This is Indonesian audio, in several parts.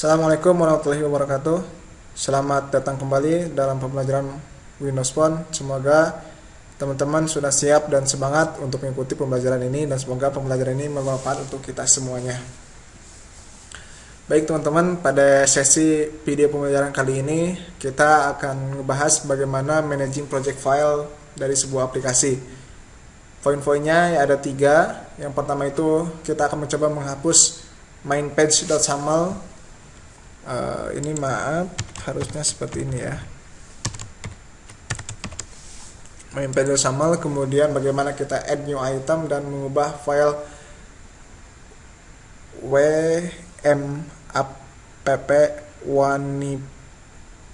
Assalamualaikum warahmatullahi wabarakatuh. Selamat datang kembali dalam pembelajaran Windows Phone. Semoga teman-teman sudah siap dan semangat untuk mengikuti pembelajaran ini, dan semoga pembelajaran ini bermanfaat untuk kita semuanya. Baik teman-teman, pada sesi video pembelajaran kali ini kita akan membahas bagaimana managing project file dari sebuah aplikasi. Poin-poinnya ada 3. Yang pertama itu kita akan mencoba menghapus main page.xaml. Ini maaf, harusnya seperti ini ya. Main page.xaml, kemudian bagaimana kita add new item dan mengubah file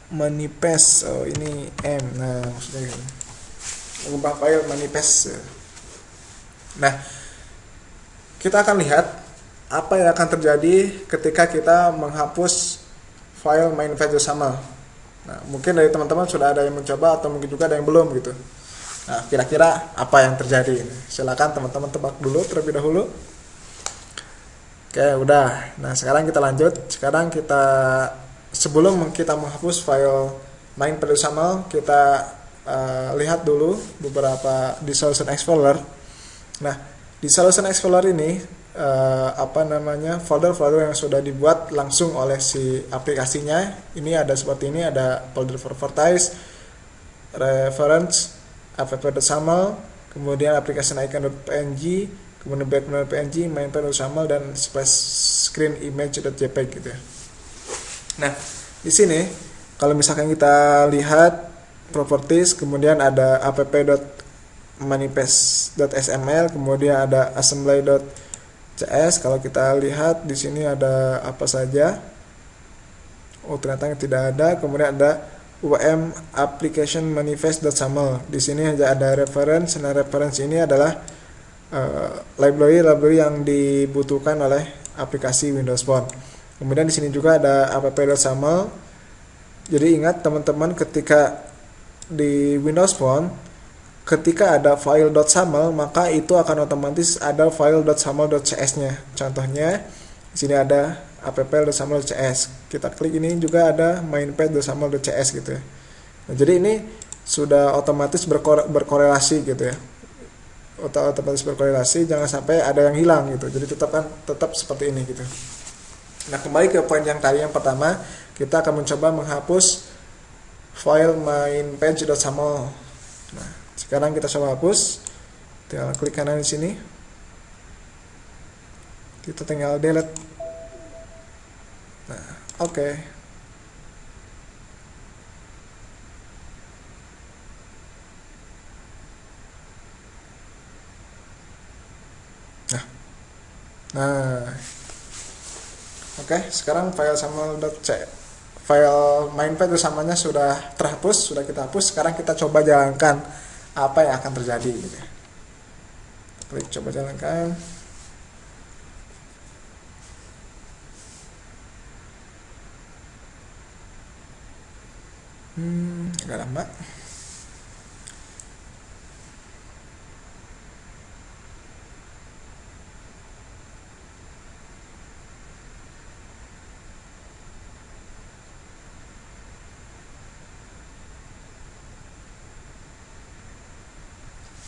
manifest. Ini m. Nah, maksudnya ini. Mengubah file manifest. Nah, kita akan lihat apa yang akan terjadi ketika kita menghapus file main.xaml. Nah, mungkin dari teman-teman sudah ada yang mencoba atau mungkin juga ada yang belum gitu. Nah, kira-kira apa yang terjadi? Silakan teman-teman tebak dulu terlebih dahulu. Oke, udah. Nah, sekarang kita lanjut. Sekarang sebelum kita menghapus file main.xaml, kita lihat dulu beberapa di Solution Explorer. Nah, di Solution Explorer ini folder-folder yang sudah dibuat langsung oleh si aplikasinya. Ini ada seperti ini, ada folder properties, reference, app.xaml, kemudian application icon.png, kemudian background.png, main.xaml, dan splash screen image.jpg gitu ya. Nah, di sini kalau misalkan kita lihat properties, kemudian ada app.manifest.xml, kemudian ada assembly.cs. Kalau kita lihat di sini ada apa saja? Oh, ternyata tidak ada. Kemudian ada UM application manifest.xaml. Di sini hanya ada reference. Nah, reference ini adalah library yang dibutuhkan oleh aplikasi Windows Phone. Kemudian di sini juga ada app.xaml. Jadi ingat teman-teman, ketika di Windows Phone, ketika ada file .xaml, maka itu akan otomatis ada file .xaml.cs-nya. Contohnya di sini ada app.xaml.cs. Kita klik ini juga ada main.xaml.cs gitu ya. Nah, jadi ini sudah otomatis berkorelasi gitu ya. Otomatis berkorelasi, jangan sampai ada yang hilang gitu. Jadi tetap seperti ini gitu. Nah, kembali ke poin yang tadi, yang pertama, kita akan mencoba menghapus file main.page.xaml. Nah, sekarang kita coba hapus. Tinggal klik kanan di sini. Kita tinggal delete. Nah, oke. Nah. Oke, sekarang file main.page.xaml-nya sudah terhapus, sudah kita hapus. Sekarang kita coba jalankan apa yang akan terjadi gitu. Klik coba jalankan. Agak lama.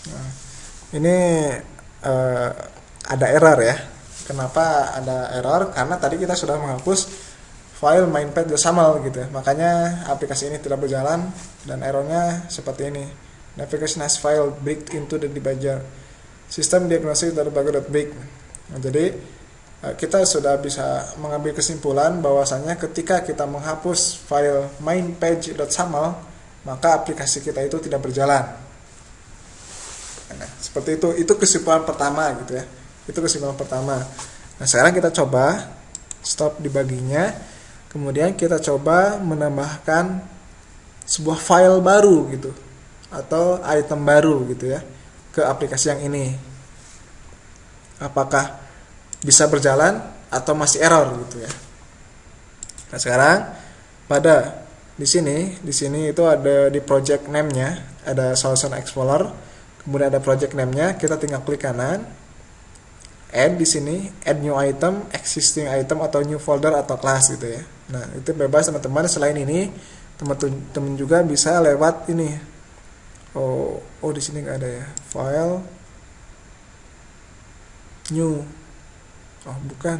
Nah, ini ada error ya. Kenapa ada error? Karena tadi kita sudah menghapus file main.xaml gitu ya. Makanya aplikasi ini tidak berjalan dan errornya seperti ini. Navigation has file break into the debugger. System diagnosis debugger.break. Nah, jadi kita sudah bisa mengambil kesimpulan bahwasanya ketika kita menghapus file main.page.xaml, maka aplikasi kita itu tidak berjalan. Nah, seperti itu kesimpulan pertama gitu ya. Itu kesimpulan pertama. Nah, sekarang kita coba stop debuggingnya. Kemudian kita coba menambahkan sebuah file baru gitu, atau item baru gitu ya, ke aplikasi yang ini. Apakah bisa berjalan atau masih error gitu ya. Nah, sekarang di sini itu ada di project name-nya, ada Solution Explorer. Kemudian ada project name-nya, kita tinggal klik kanan. add di sini, add new item, existing item atau new folder atau class gitu ya. Nah, itu bebas teman-teman. Selain ini, teman-teman juga bisa lewat ini. Oh di sini nggak ada ya. File new. Oh, bukan.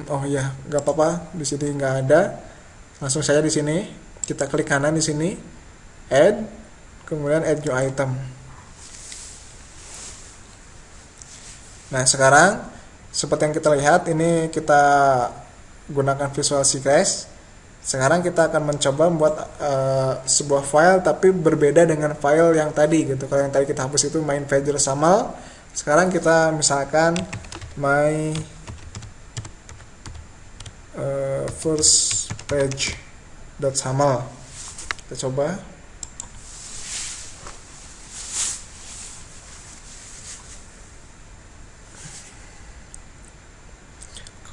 Oh ya, nggak apa-apa. Di sini nggak ada. Langsung saja di sini. Kita klik kanan di sini, add, kemudian add new item. Nah, sekarang seperti yang kita lihat, ini kita gunakan Visual C Crash. Sekarang kita akan mencoba membuat sebuah file tapi berbeda dengan file yang tadi gitu. Kalau yang tadi kita hapus itu main pager SAML. Sekarang kita misalkan my first page .xaml. Kita coba.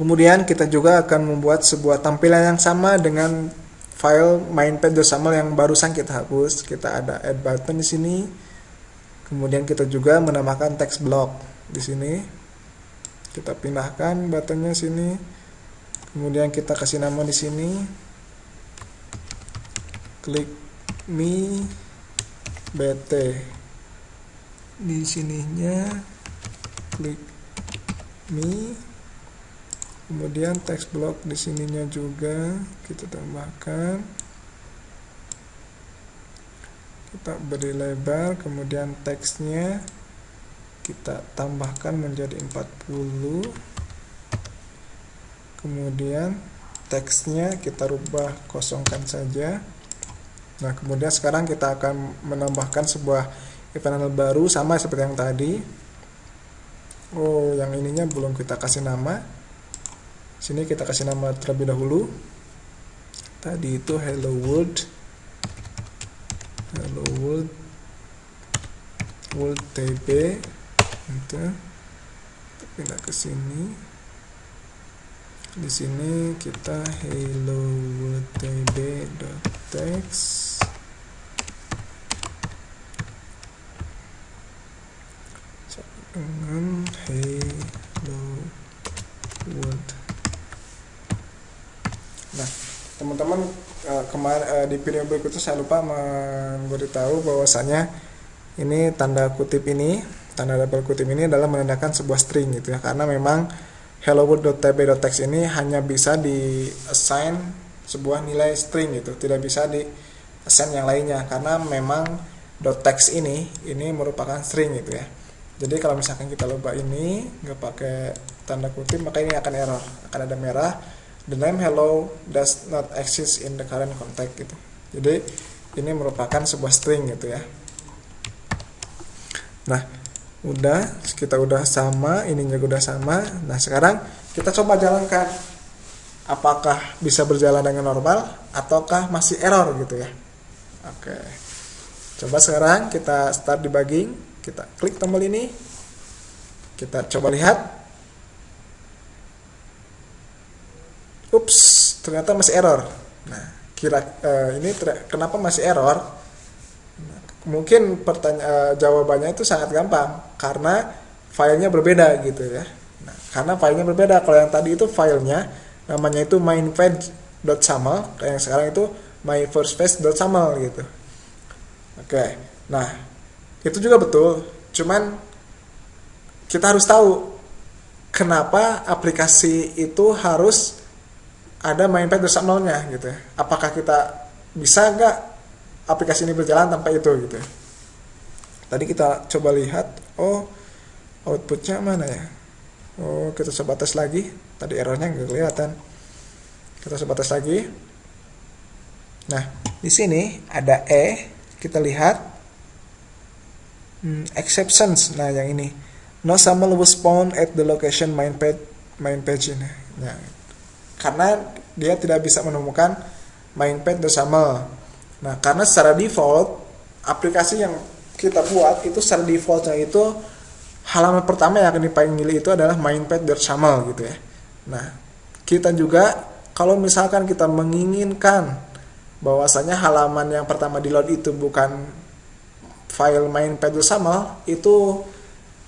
Kemudian kita juga akan membuat sebuah tampilan yang sama dengan file main.page.xaml yang barusan kita hapus. Kita ada add button di sini. Kemudian kita juga menambahkan text block di sini. Kita pindahkan buttonnya sini. Kemudian kita kasih nama di sini. Klik me bt. Di sininya klik me. Kemudian text block di sininya juga kita tambahkan. Kita beri lebar, kemudian teksnya kita tambahkan menjadi 40. Kemudian teksnya kita rubah, kosongkan saja. Nah, kemudian sekarang kita akan menambahkan sebuah panel baru sama seperti yang tadi. Oh, yang ininya belum kita kasih nama. Sini kita kasih nama terlebih dahulu. Tadi itu hello world tb itu. Pindah ke sini. Di sini kita hello world tb.text. Dengan hello world. Nah, teman-teman, kemarin di video berikutnya saya lupa memberitahu bahwasanya ini tanda double kutip ini adalah menandakan sebuah string gitu ya, karena memang hello.world.tb.text ini hanya bisa di assign sebuah nilai string gitu, tidak bisa di assign yang lainnya karena memang .text ini merupakan string gitu ya. Jadi kalau misalkan kita lupa ini nggak pakai tanda kutip, maka ini akan error, akan ada merah. The name hello does not exist in the current context gitu. Jadi ini merupakan sebuah string gitu ya. Nah, kita udah sama, ininya udah sama. Nah, sekarang kita coba jalankan. Apakah bisa berjalan dengan normal ataukah masih error gitu ya. Oke. Coba sekarang kita start debugging, kita klik tombol ini. Kita coba lihat. Ups, ternyata masih error. Nah, kenapa masih error? Nah, mungkin jawabannya itu sangat gampang karena filenya berbeda gitu ya. Nah, karena filenya berbeda. Kalau yang tadi itu filenya namanya itu mainpage.xaml, kayak yang sekarang itu myfirstpage.xaml gitu. Oke. Nah, itu juga betul. Cuman kita harus tahu kenapa aplikasi itu harus ada mainpage.xaml-nya gitu ya. Apakah kita bisa nggak aplikasi ini berjalan tanpa itu gitu ya. Tadi kita coba lihat, outputnya mana ya? Kita coba tes lagi. Tadi errornya nggak kelihatan. Kita coba tes lagi. Nah, di sini ada kita lihat exceptions. Nah, yang ini no XAML was found at the location main page ini. Nah, karena dia tidak bisa menemukan mainpage.xaml. Nah, karena secara default aplikasi yang kita buat itu secara defaultnya itu halaman pertama yang akan dipanggil itu adalah mainpage.xaml gitu ya. Nah, kita juga kalau misalkan kita menginginkan bahwasanya halaman yang pertama di load itu bukan file main.xaml itu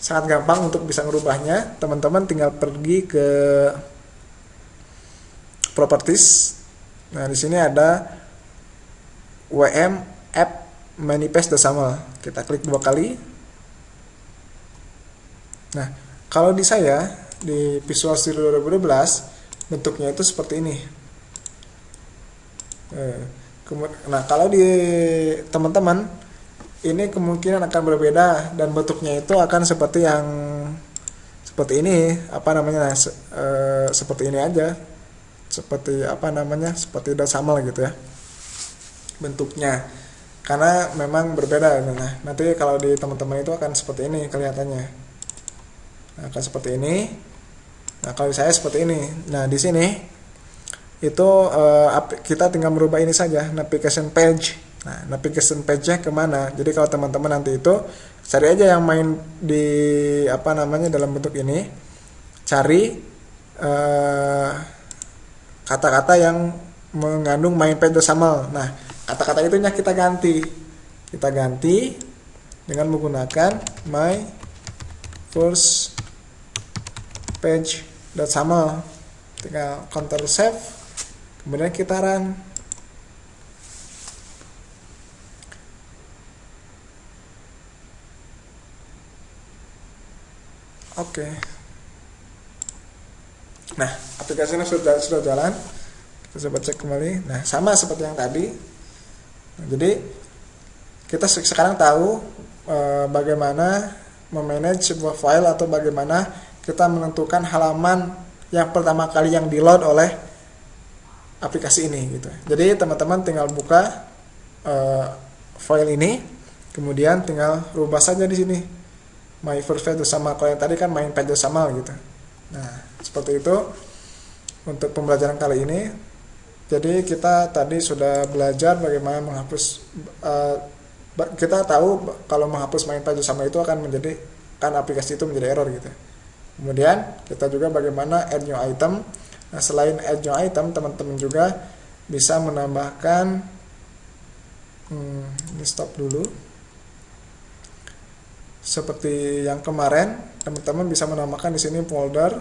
sangat gampang untuk bisa ngerubahnya. Teman-teman tinggal pergi ke properties. Nah, di sini ada WM app manifest.xaml. Kita klik 2 kali. Nah, kalau di saya di Visual Studio 2012 bentuknya itu seperti ini. Nah, kalau di teman-teman ini kemungkinan akan berbeda dan bentuknya itu akan seperti yang seperti ini, seperti ini aja, seperti seperti .xaml gitu ya bentuknya, karena memang berbeda. Nah, nanti kalau di teman-teman itu akan seperti ini kelihatannya, akan seperti ini. Nah, kalau saya seperti ini. Nah, di sini itu kita tinggal merubah ini saja, navigation page. Nah, navigation page-nya kemana? Jadi kalau teman-teman nanti itu cari aja yang main di dalam bentuk ini, cari kata-kata yang mengandung main.xaml. Nah, kata-kata itunya kita ganti dengan menggunakan my first page.xaml. Tinggal Ctrl save, kemudian kita run. Oke. Nah, aplikasinya sudah jalan. Kita coba cek kembali. Nah, sama seperti yang tadi. Nah, jadi kita sekarang tahu bagaimana memanage sebuah file atau bagaimana kita menentukan halaman yang pertama kali yang di-load oleh aplikasi ini gitu. Jadi teman-teman tinggal buka file ini, kemudian tinggal rubah saja di sini my first page.xaml. Kalau yang tadi kan main page.xaml gitu. Nah, seperti itu untuk pembelajaran kali ini. Jadi kita tadi sudah belajar bagaimana menghapus. Kita tahu kalau menghapus main page.xaml itu akan kan aplikasi itu menjadi error gitu. Kemudian kita juga bagaimana add new item. Nah, selain add new item, teman-teman juga bisa menambahkan ini stop dulu. Seperti yang kemarin, teman-teman bisa menambahkan di sini folder.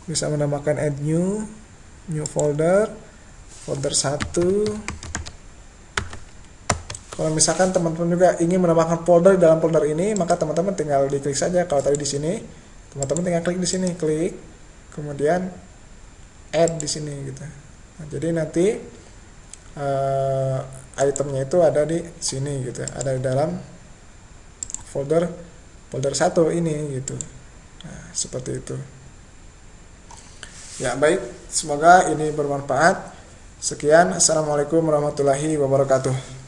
Bisa menambahkan add new folder 1. Kalau misalkan teman-teman juga ingin menambahkan folder dalam folder ini, maka teman-teman tinggal diklik saja. Kalau tadi di sini, teman-teman tinggal klik di sini, klik, kemudian add di sini gitu. Nah, jadi nanti itemnya itu ada di sini gitu, ada di dalam folder 1 ini gitu. Nah, seperti itu. Ya, baik, semoga ini bermanfaat. Sekian, assalamualaikum warahmatullahi wabarakatuh.